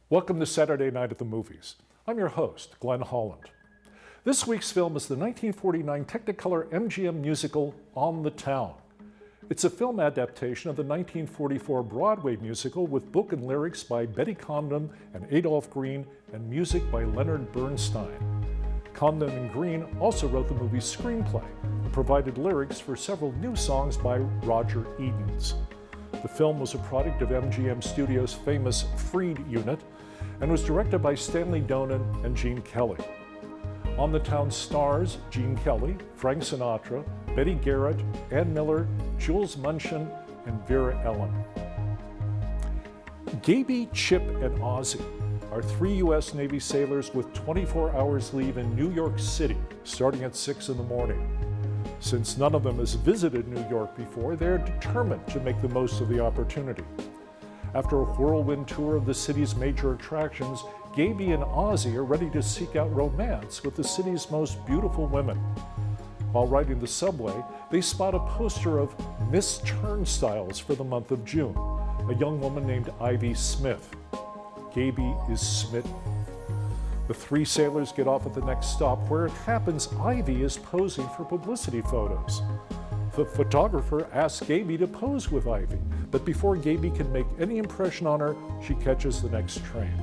Welcome to Saturday Night at the Movies. I'm your host, Glenn Holland. This week's film is the 1949 Technicolor MGM musical On the Town. It's a film adaptation of the 1944 Broadway musical with book and lyrics by Betty Comden and Adolph Green and music by Leonard Bernstein. Comden and Green also wrote the movie's screenplay and provided lyrics for several new songs by Roger Edens. The film was a product of MGM Studios' famous Freed unit and was directed by Stanley Donen and Gene Kelly. On the Town stars Gene Kelly, Frank Sinatra, Betty Garrett, Ann Miller, Jules Munshin, and Vera-Ellen. Gabey, Chip, and Ozzie are three U.S. Navy sailors with 24 hours leave in New York City, starting at 6 in the morning. Since none of them has visited New York before, they're determined to make the most of the opportunity. After a whirlwind tour of the city's major attractions, Gabey and Ozzie are ready to seek out romance with the city's most beautiful women. While riding the subway, they spot a poster of Miss Turnstiles for the month of June, a young woman named Ivy Smith. Gabey is smitten. The three sailors get off at the next stop, where it happens Ivy is posing for publicity photos. The photographer asks Gabey to pose with Ivy, but before Gabey can make any impression on her, she catches the next train.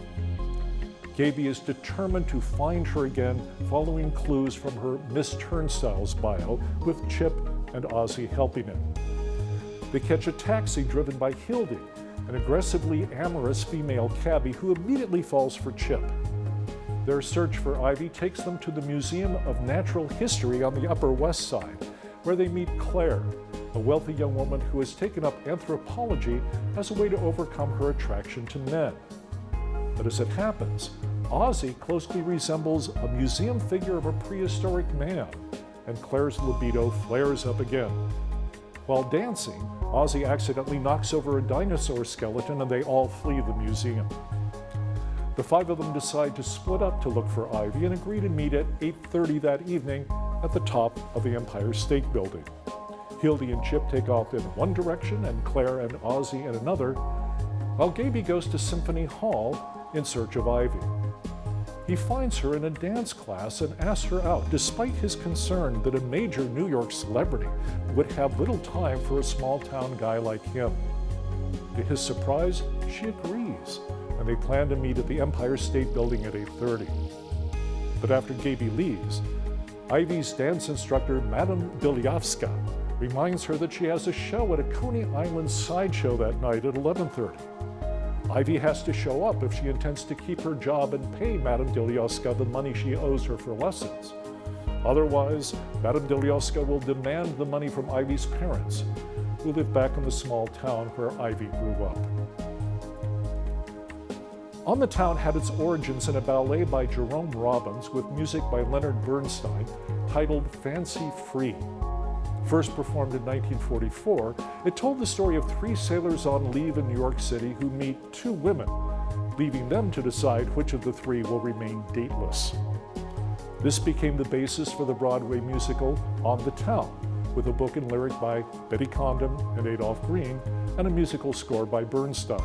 Gabey is determined to find her again, following clues from her Miss Turnstiles bio, with Chip and Ozzie helping him. They catch a taxi driven by Hildy, an aggressively amorous female cabbie who immediately falls for Chip. Their search for Ivy takes them to the Museum of Natural History on the Upper West Side, where they meet Claire, a wealthy young woman who has taken up anthropology as a way to overcome her attraction to men. But as it happens, Ozzie closely resembles a museum figure of a prehistoric man, and Claire's libido flares up again. While dancing, Ozzie accidentally knocks over a dinosaur skeleton and they all flee the museum. The five of them decide to split up to look for Ivy and agree to meet at 8:30 that evening at the top of the Empire State Building. Hildy and Chip take off in one direction and Claire and Ozzie in another, while Gabey goes to Symphony Hall in search of Ivy. He finds her in a dance class and asks her out, despite his concern that a major New York celebrity would have little time for a small-town guy like him. To his surprise, she agrees, and they plan to meet at the Empire State Building at 8:30. But after Gabey leaves, Ivy's dance instructor, Madame Dilyavska, reminds her that she has a show at a Coney Island sideshow that night at 11:30. Ivy has to show up if she intends to keep her job and pay Madame Dilyavska the money she owes her for lessons. Otherwise, Madame Dilyavska will demand the money from Ivy's parents, who live back in the small town where Ivy grew up. On the Town had its origins in a ballet by Jerome Robbins with music by Leonard Bernstein titled Fancy Free. First performed in 1944, it told the story of three sailors on leave in New York City who meet two women, leaving them to decide which of the three will remain dateless. This became the basis for the Broadway musical On the Town, with a book and lyric by Betty Comden and Adolph Green and a musical score by Bernstein.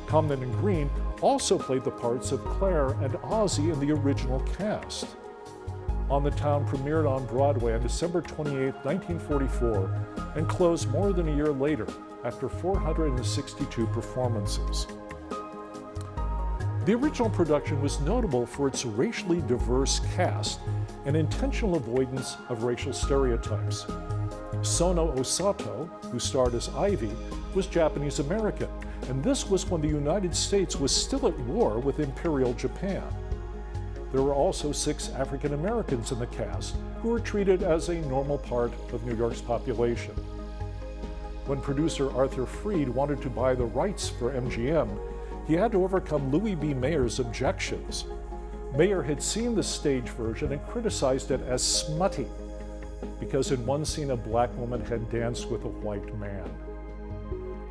Comden and Green also played the parts of Claire and Ozzie in the original cast. On the Town premiered on Broadway on December 28, 1944, and closed more than a year later after 462 performances. The original production was notable for its racially diverse cast and intentional avoidance of racial stereotypes. Sono Osato, who starred as Ivy, was Japanese American, and this was when the United States was still at war with Imperial Japan. There were also 6 African Americans in the cast who were treated as a normal part of New York's population. When producer Arthur Freed wanted to buy the rights for MGM, he had to overcome Louis B. Mayer's objections. Mayer had seen the stage version and criticized it as smutty because in one scene a black woman had danced with a white man.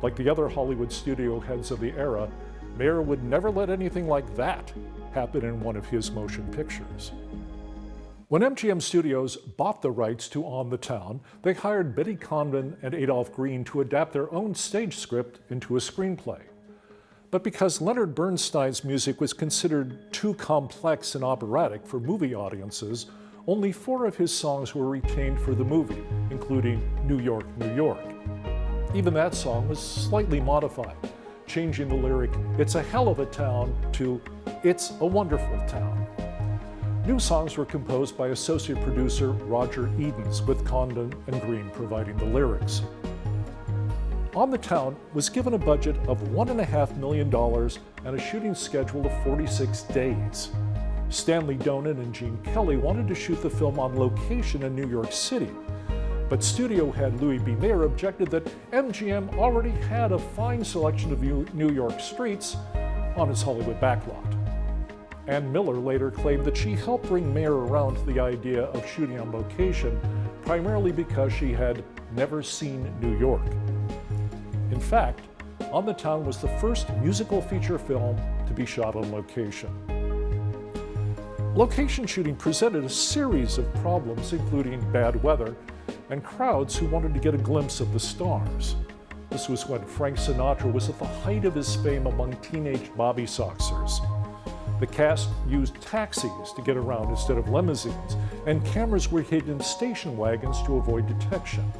Like the other Hollywood studio heads of the era, Mayer would never let anything like that happen in one of his motion pictures. When MGM Studios bought the rights to On the Town, they hired Betty Comden and Adolph Green to adapt their own stage script into a screenplay. But because Leonard Bernstein's music was considered too complex and operatic for movie audiences, only 4 of his songs were retained for the movie, including New York, New York. Even that song was slightly modified, changing the lyric, "It's a hell of a town," to "It's a wonderful town." New songs were composed by associate producer Roger Edens, with Comden and Green providing the lyrics. On the Town was given a budget of $1.5 million and a shooting schedule of 46 days. Stanley Donen and Gene Kelly wanted to shoot the film on location in New York City, but studio head Louis B. Mayer objected that MGM already had a fine selection of New York streets on its Hollywood backlot. Ann Miller later claimed that she helped bring Mayer around to the idea of shooting on location, primarily because she had never seen New York. In fact, On the Town was the first musical feature film to be shot on location. Location shooting presented a series of problems, including bad weather and crowds who wanted to get a glimpse of the stars. This was when Frank Sinatra was at the height of his fame among teenage Bobby Soxers. The cast used taxis to get around instead of limousines, and cameras were hidden in station wagons to avoid detection.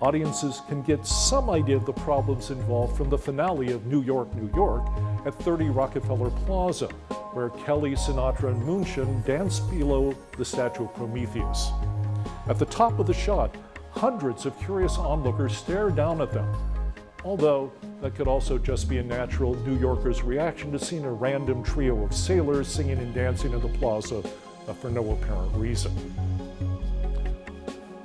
Audiences can get some idea of the problems involved from the finale of New York, New York at 30 Rockefeller Plaza, where Kelly, Sinatra, and Munshin dance below the statue of Prometheus. At the top of the shot, hundreds of curious onlookers stare down at them, although that could also just be a natural New Yorker's reaction to seeing a random trio of sailors singing and dancing in the plaza for no apparent reason.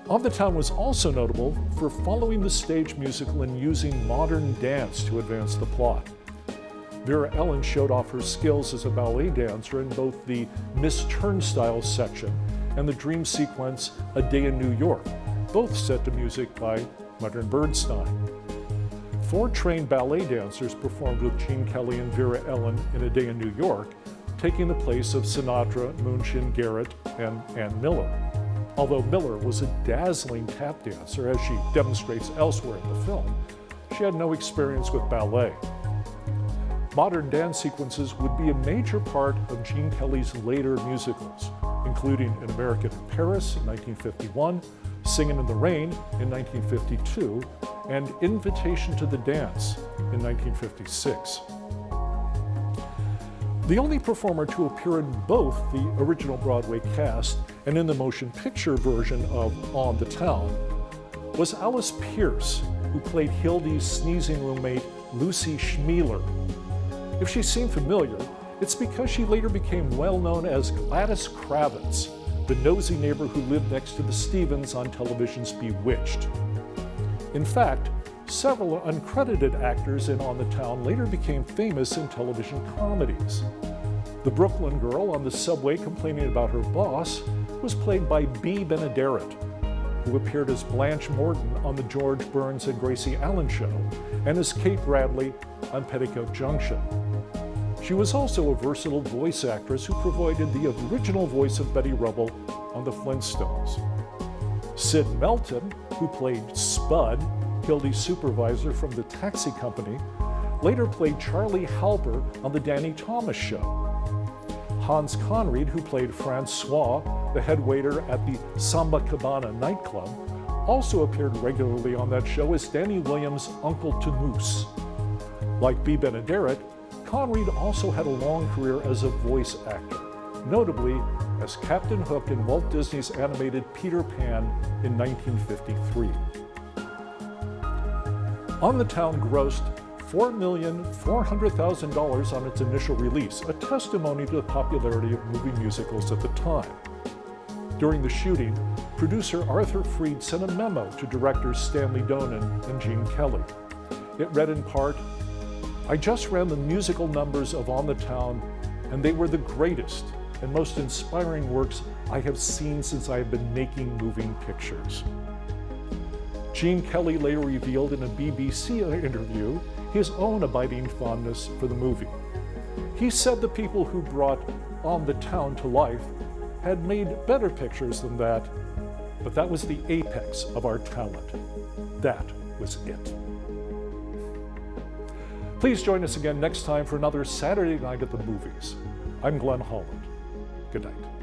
On the Town was also notable for following the stage musical and using modern dance to advance the plot. Vera-Ellen showed off her skills as a ballet dancer in both the Miss Turnstile section and the dream sequence A Day in New York, both set to music by Leonard Bernstein. 4 trained ballet dancers performed with Gene Kelly and Vera-Ellen in A Day in New York, taking the place of Sinatra, Munshin, Garrett, and Ann Miller. Although Miller was a dazzling tap dancer, as she demonstrates elsewhere in the film, she had no experience with ballet. Modern dance sequences would be a major part of Gene Kelly's later musicals, including An American in Paris in 1951, Singin' in the Rain in 1952, and Invitation to the Dance in 1956. The only performer to appear in both the original Broadway cast and in the motion picture version of On the Town was Alice Pierce, who played Hildy's sneezing roommate Lucy Schmeeler. If she seemed familiar, it's because she later became well known as Gladys Kravitz, the nosy neighbor who lived next to the Stevens on television's Bewitched. In fact, several uncredited actors in On the Town later became famous in television comedies. The Brooklyn girl on the subway complaining about her boss was played by Bea Benaderet, who appeared as Blanche Morton on the George Burns and Gracie Allen Show, and as Kate Bradley on Petticoat Junction. She was also a versatile voice actress who provided the original voice of Betty Rubble on The Flintstones. Sid Melton, who played Spud, Hildy's supervisor from the taxi company, later played Charlie Halper on The Danny Thomas Show. Hans Conried, who played Francois, the head waiter at the Samba Cabana nightclub, also appeared regularly on that show as Danny Williams' Uncle to Moose. Like Bea Benaderet, Conried also had a long career as a voice actor, notably as Captain Hook in Walt Disney's animated Peter Pan in 1953. On the Town grossed $4,400,000 on its initial release, a testimony to the popularity of movie musicals at the time. During the shooting, producer Arthur Freed sent a memo to directors Stanley Donen and Gene Kelly. It read in part, "I just ran the musical numbers of On the Town, and they were the greatest and most inspiring works I have seen since I have been making moving pictures." Gene Kelly later revealed in a BBC interview his own abiding fondness for the movie. He said the people who brought On the Town to life had made better pictures than that, but that was the apex of our talent. That was it. Please join us again next time for another Saturday Night at the Movies. I'm Glenn Holland. Good night.